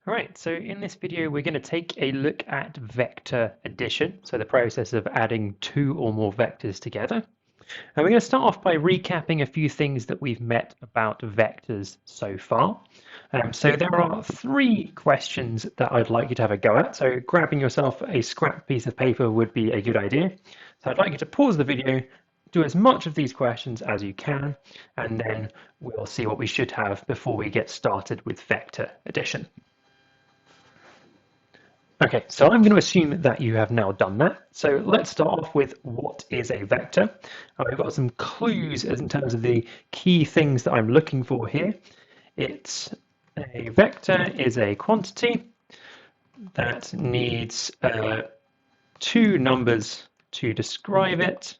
All right, so in this video, we're going to take a look at vector addition, so the process of adding two or more vectors together. And we're going to start off by recapping a few things that we've met about vectors so far. So there are three questions that I'd like you to have a go at. So grabbing yourself a scrap piece of paper would be a good idea. So I'd like you to pause the video, do as much of these questions as you can, and then we'll see what we should have before we get started with vector addition. Okay, so I'm going to assume that you have now done that. So let's start off with what is a vector. I've got some clues in terms of the key things that I'm looking for here. It's a vector is a quantity that needs two numbers to describe it.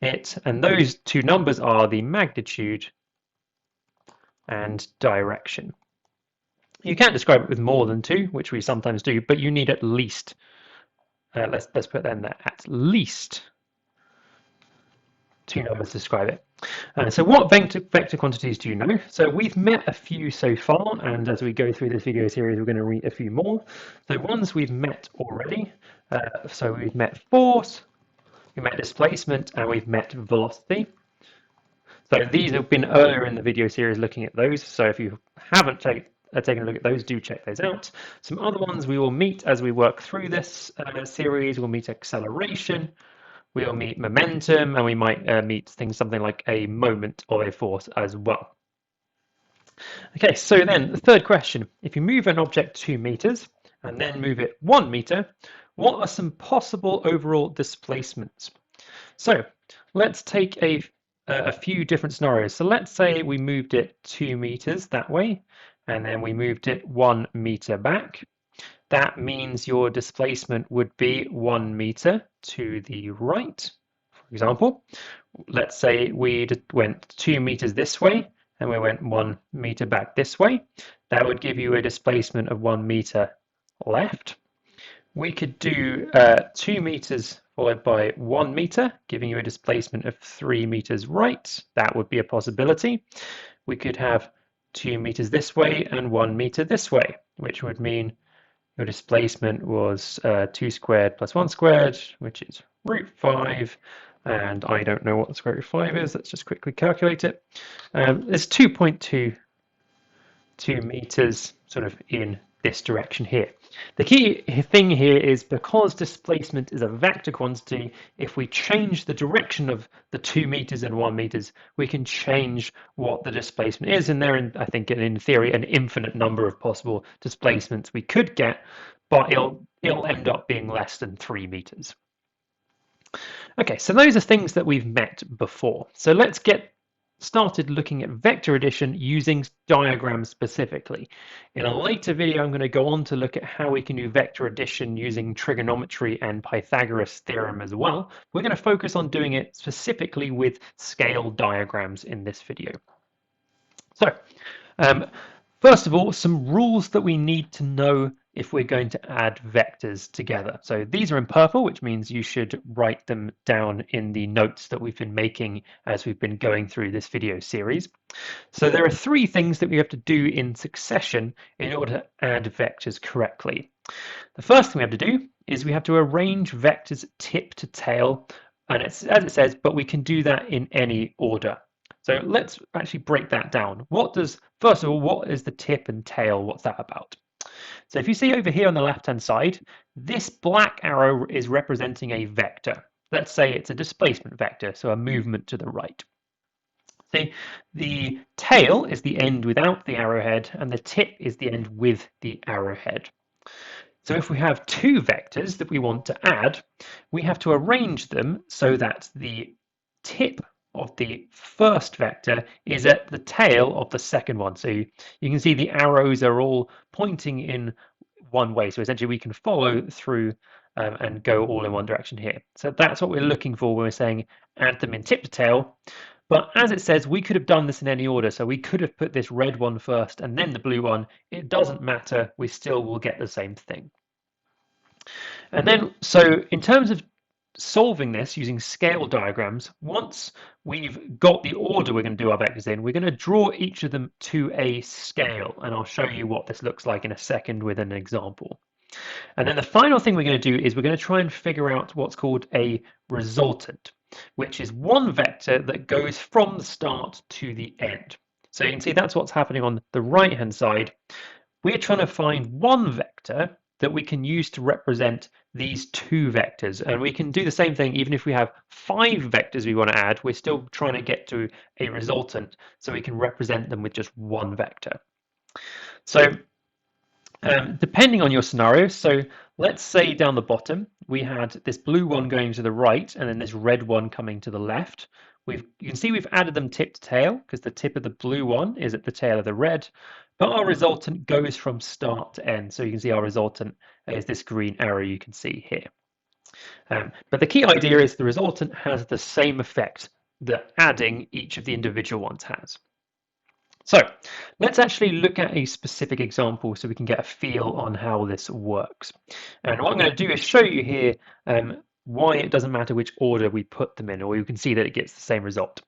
And those two numbers are the magnitude and direction. You can describe it with more than two, which we sometimes do, but you need at least, let's put that in there, at least two numbers to describe it. So what vector quantities do you know? So we've met a few so far, and as we go through this video series, we're going to read a few more. So ones we've met already. So we've met force, we met displacement, and we've met velocity. So these have been earlier in the video series looking at those. So if you haven't taken a look at those, do check those out. Some other ones we will meet as we work through this series. We'll meet acceleration, we'll meet momentum, and we might meet something like a moment of a force as well. Okay, so then the third question, if you move an object 2 meters and then move it 1 meter, what are some possible overall displacements? So let's take a few different scenarios. So let's say we moved it 2 meters that way, and then we moved it 1 meter back. That means your displacement would be 1 meter to the right. For example, let's say we went 2 meters this way and we went 1 meter back this way. That would give you a displacement of 1 meter left. We could do 2 meters followed by 1 meter, giving you a displacement of 3 meters right. That would be a possibility. We could have 2 meters this way and 1 meter this way, which would mean your displacement was 2 squared plus 1 squared, which is root 5. And I don't know what the square root of 5 is. Let's just quickly calculate it. It's 2.22 meters sort of in this direction here. The key thing here is because displacement is a vector quantity, if we change the direction of the 2 meters and 1 meters, we can change what the displacement is. And there, I think, in theory, an infinite number of possible displacements we could get, but it'll end up being less than 3 meters. Okay, so those are things that we've met before. So let's get started looking at vector addition using diagrams specifically. In a later video, I'm going to go on to look at how we can do vector addition using trigonometry and Pythagoras theorem as well. We're going to focus on doing it specifically with scale diagrams in this video. So, first of all, some rules that we need to know if we're going to add vectors together. So these are in purple, which means you should write them down in the notes that we've been making as we've been going through this video series. So there are three things that we have to do in succession in order to add vectors correctly. The first thing we have to do is we have to arrange vectors tip to tail, and it's as it says, but we can do that in any order. So let's actually break that down. First of all, what is the tip and tail? What's that about? So if you see over here on the left-hand side, this black arrow is representing a vector. Let's say it's a displacement vector, so a movement to the right. See, the tail is the end without the arrowhead, and the tip is the end with the arrowhead. So if we have two vectors that we want to add, we have to arrange them so that the tip of the first vector is at the tail of the second one. So you can see the arrows are all pointing in one way. So essentially we can follow through and go all in one direction here. So that's what we're looking for when we're saying add them in tip to tail. But as it says, we could have done this in any order. So we could have put this red one first and then the blue one. It doesn't matter. We still will get the same thing. And then, so in terms of solving this using scale diagrams, once we've got the order we're going to do our vectors in, we're going to draw each of them to a scale, and I'll show you what this looks like in a second with an example. And then the final thing we're going to do is we're going to try and figure out what's called a resultant, which is one vector that goes from the start to the end. So you can see that's what's happening on the right hand side. We're trying to find one vector that we can use to represent these two vectors. And we can do the same thing even if we have 5 vectors we want to add, we're still trying to get to a resultant so we can represent them with just one vector. So depending on your scenario, so let's say down the bottom we had this blue one going to the right and then this red one coming to the left. You can see we've added them tip to tail because the tip of the blue one is at the tail of the red, but our resultant goes from start to end. So you can see our resultant is this green arrow you can see here. But the key idea is the resultant has the same effect that adding each of the individual ones has. So let's actually look at a specific example so we can get a feel on how this works. And what I'm going to do is show you here why it doesn't matter which order we put them in, or you can see that it gets the same result.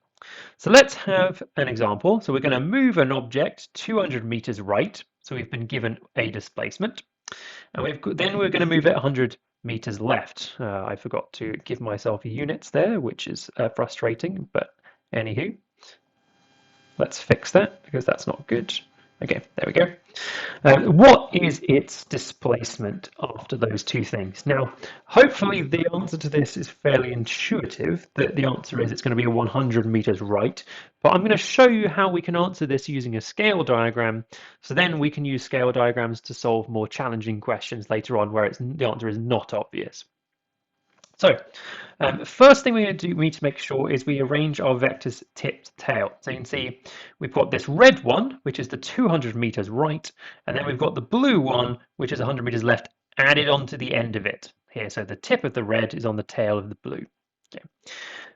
So let's have an example. So we're going to move an object 200 meters right. So we've been given a displacement. And then we're going to move it 100 meters left. I forgot to give myself units there, which is frustrating, but anywho. Let's fix that because that's not good. Okay, there we go. What is its displacement after those two things? Now, hopefully the answer to this is fairly intuitive, that the answer is it's going to be 100 meters right, but I'm going to show you how we can answer this using a scale diagram, so then we can use scale diagrams to solve more challenging questions later on where the answer is not obvious. So first thing we need to make sure is we arrange our vectors tip to tail. So you can see we've got this red one, which is the 200 meters right, and then we've got the blue one, which is 100 meters left, added onto the end of it here. So the tip of the red is on the tail of the blue. Okay.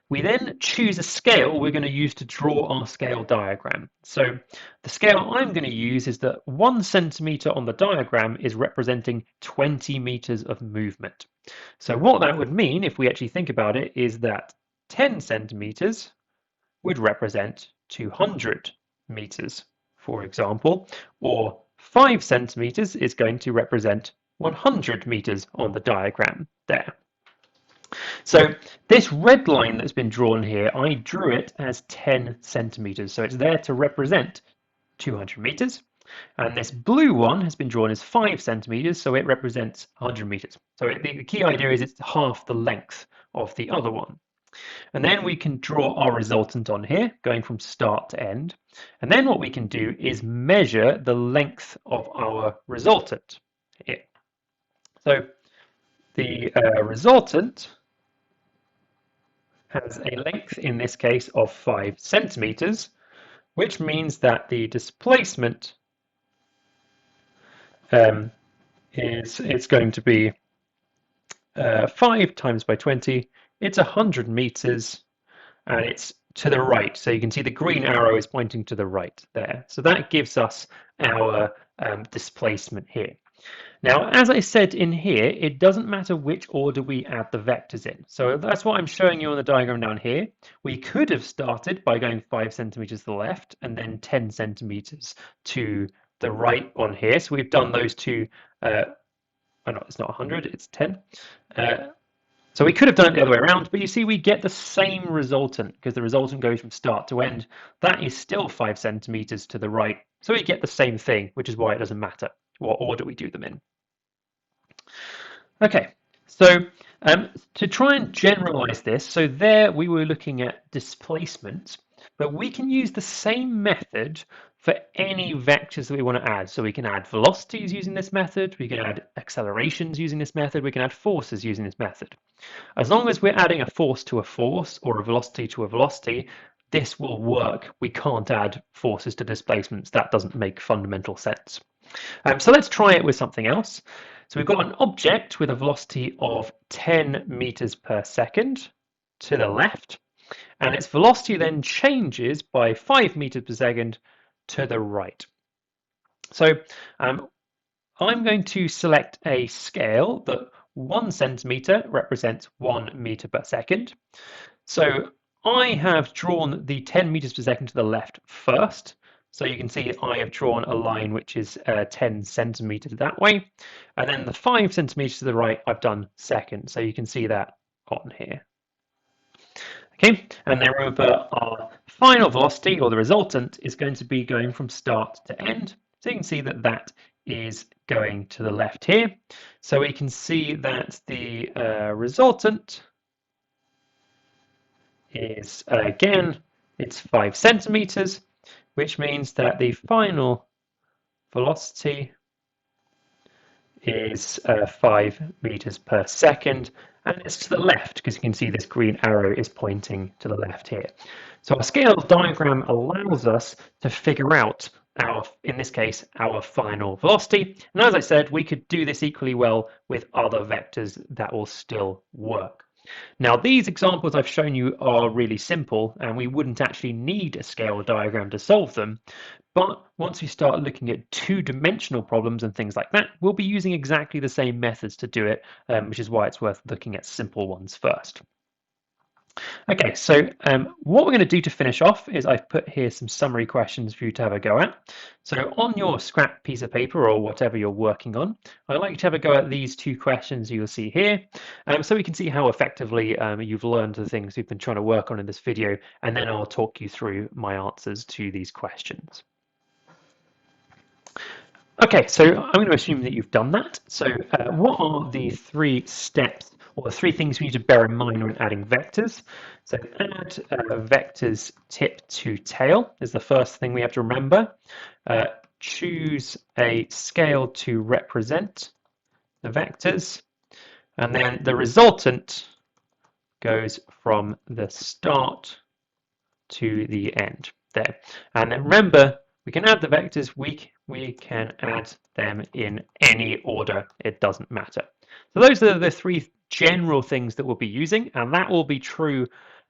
We then choose a scale we're going to use to draw our scale diagram. So the scale I'm going to use is that 1 centimeter on the diagram is representing 20 meters of movement. So what that would mean, if we actually think about it, is that 10 centimeters would represent 200 meters, for example, or 5 centimeters is going to represent 100 meters on the diagram there. So this red line that's been drawn here, I drew it as 10 centimeters. So it's there to represent 200 meters. And this blue one has been drawn as 5 centimeters, so it represents 100 meters. So the key idea is it's half the length of the other one. And then we can draw our resultant on here, going from start to end. And then what we can do is measure the length of our resultant here. So the resultant has a length, in this case, of 5 centimeters, which means that the displacement it's going to be 5 times by 20. It's 100 meters, and it's to the right. So you can see the green arrow is pointing to the right there. So that gives us our displacement here. Now, as I said in here, it doesn't matter which order we add the vectors in. So that's what I'm showing you on the diagram down here. We could have started by going 5 centimeters to the left and then 10 centimeters to the right on here. So we've done those two. Oh no, it's not 100, it's 10. So we could have done it the other way around, but you see we get the same resultant because the resultant goes from start to end. That is still 5 centimeters to the right. So we get the same thing, which is why it doesn't matter what order we do them in. Okay, so to try and generalize this, so there we were looking at displacement, but we can use the same method for any vectors that we want to add. So we can add velocities using this method, we can add accelerations using this method, we can add forces using this method. As long as we're adding a force to a force or a velocity to a velocity, this will work. We can't add forces to displacements. That doesn't make fundamental sense. So let's try it with something else. So we've got an object with a velocity of 10 meters per second to the left, and its velocity then changes by 5 meters per second to the right. So I'm going to select a scale that 1 centimeter represents 1 meter per second. So I have drawn the 10 meters per second to the left first. So you can see I have drawn a line which is 10 centimeters that way. And then the 5 centimeters to the right, I've done second. So you can see that on here. Okay, and then remember our final velocity, or the resultant, is going to be going from start to end. So you can see that that is going to the left here. So we can see that the resultant is, again, it's 5 centimeters, which means that the final velocity is 5 meters per second, and it's to the left because you can see this green arrow is pointing to the left here. So our scale diagram allows us to figure out our, in this case, our final velocity. And as I said, we could do this equally well with other vectors that will still work. Now, these examples I've shown you are really simple, and we wouldn't actually need a scale diagram to solve them. But once we start looking at two-dimensional problems and things like that, we'll be using exactly the same methods to do it, which is why it's worth looking at simple ones first. Okay, so what we're going to do to finish off is I've put here some summary questions for you to have a go at. So on your scrap piece of paper or whatever you're working on, I'd like you to have a go at these two questions you'll see here, so we can see how effectively you've learned the things we've been trying to work on in this video, and then I'll talk you through my answers to these questions. Okay, so I'm going to assume that you've done that. So what are the 3 steps or the 3 things we need to bear in mind when adding vectors? So add vectors tip to tail is the first thing we have to remember. Choose a scale to represent the vectors. And then the resultant goes from the start to the end there. And then remember, we can add the vectors, we can add them in any order, it doesn't matter. So those are the 3 general things that we'll be using, and that will be true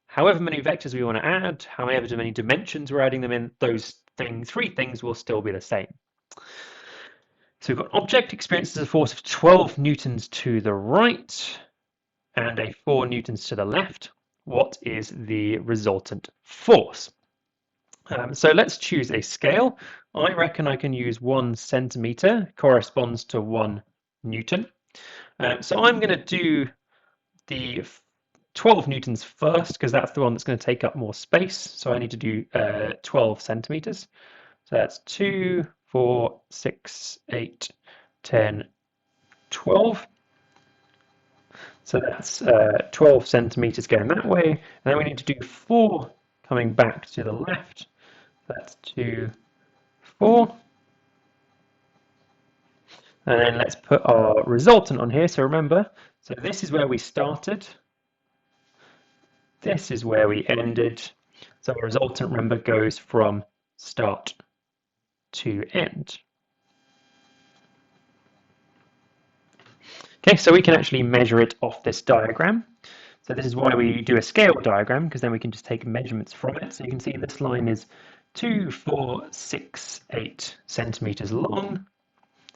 however many vectors we want to add, however many dimensions we're adding them in, those 3 things will still be the same. So we've got object experiences a force of 12 newtons to the right and a 4 newtons to the left. What is the resultant force? So let's choose a scale. I reckon I can use 1 centimeter, corresponds to 1 newton. So I'm going to do the 12 newtons first because that's the one that's going to take up more space. So I need to do 12 centimeters. So that's 2, 4, 6, 8, 10, 12. So that's 12 centimeters going that way. And then we need to do 4 coming back to the left. That's 2, 4. And then let's put our resultant on here. So remember, so this is where we started. This is where we ended. So our resultant, remember, goes from start to end. Okay, so we can actually measure it off this diagram. So this is why we do a scale diagram, because then we can just take measurements from it. So you can see this line is 2, 4, 6, 8 centimeters long.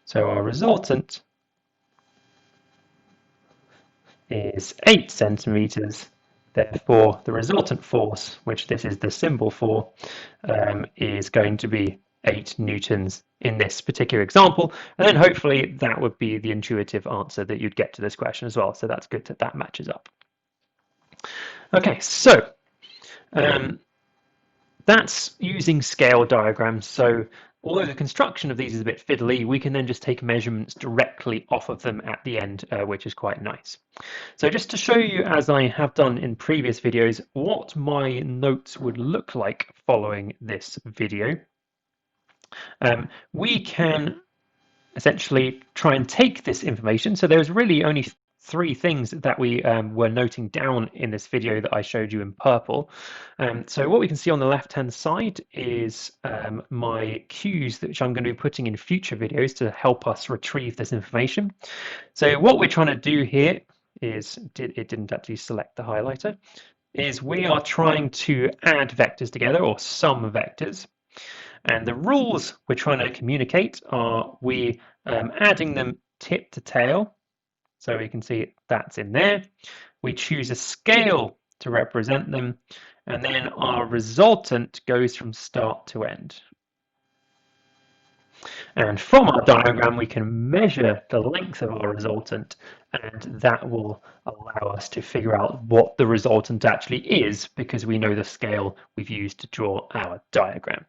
So our resultant is 8 centimeters. Therefore, the resultant force, which this is the symbol for, is going to be 8 newtons in this particular example. And then hopefully that would be the intuitive answer that you'd get to this question as well. So that's good that that matches up. Okay, so that's using scale diagrams. So although the construction of these is a bit fiddly, we can then just take measurements directly off of them at the end, which is quite nice. So just to show you, as I have done in previous videos, what my notes would look like following this video, we can essentially try and take this information. So there's really only 3 things that we were noting down in this video that I showed you in purple. So what we can see on the left-hand side is my cues, which I'm going to be putting in future videos to help us retrieve this information. So what we're trying to do here is, it didn't actually select the highlighter, is we are trying to add vectors together, or sum vectors. And the rules we're trying to communicate are we adding them tip to tail. So we can see that's in there. We choose a scale to represent them, and then our resultant goes from start to end. And from our diagram, we can measure the length of our resultant, and that will allow us to figure out what the resultant actually is because we know the scale we've used to draw our diagram.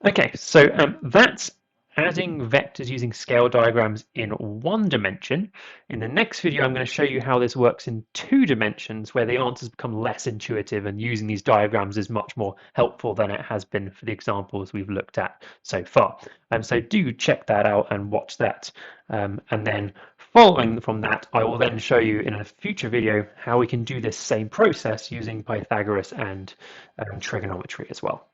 Okay, so that's adding vectors using scale diagrams in one dimension. In the next video, I'm going to show you how this works in 2 dimensions, where the answers become less intuitive and using these diagrams is much more helpful than it has been for the examples we've looked at so far. So do check that out and watch that. And then following from that, I will then show you in a future video how we can do this same process using Pythagoras and trigonometry as well.